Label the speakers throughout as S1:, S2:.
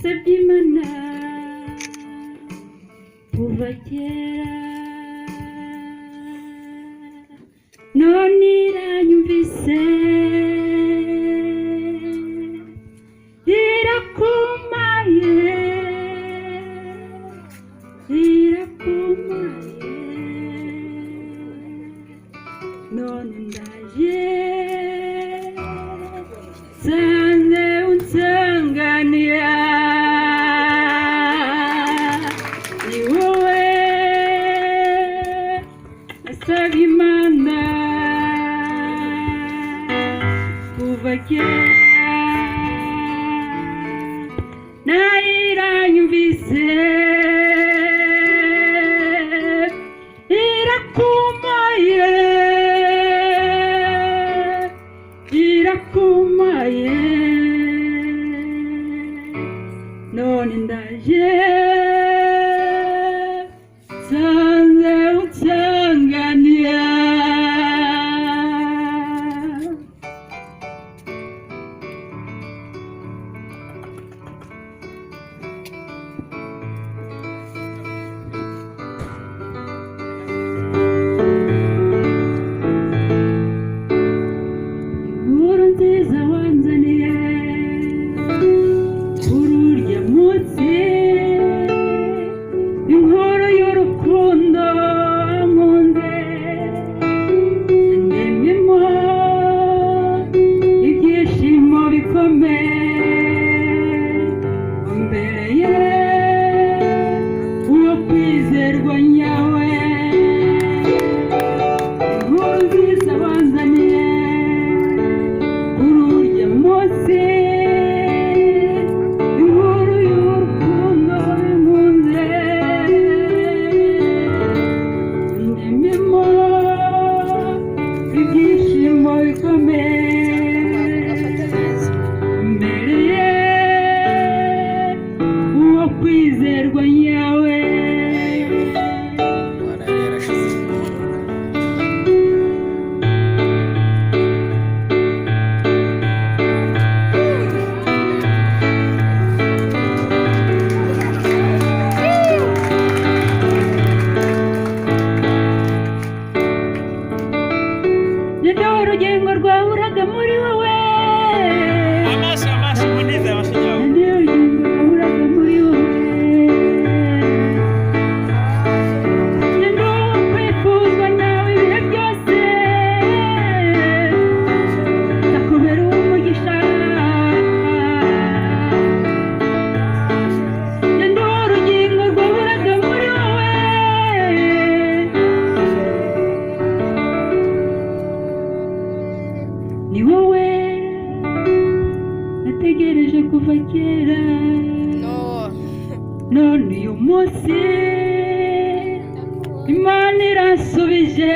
S1: nasabye Imana kuva kera none iranyumvise irakumaye none ndaje sanze unsanganira ni wowe nasabye Imana kuva kera nayo iranyumvise irakumaye none ndaje sanze unsanganira nziza wanzaniye ururya munsi inkuru y'urukundo nkunze ndemyemo ibyishimo bikomeye umbereye uwo kwizerwa nyawe inkuru nziza wanzaniye kwizerwa nyawe Yendo urugengo rwaburaga muri wowe amaso muneza abashinyawe ni wowe nategereje kuva kera none uyu munsi Imana iransubije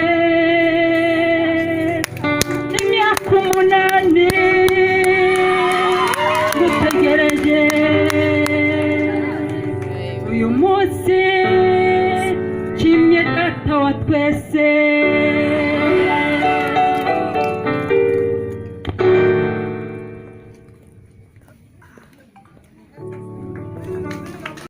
S1: imyaka 8 gutegereje uyu munsi kimye data wa twese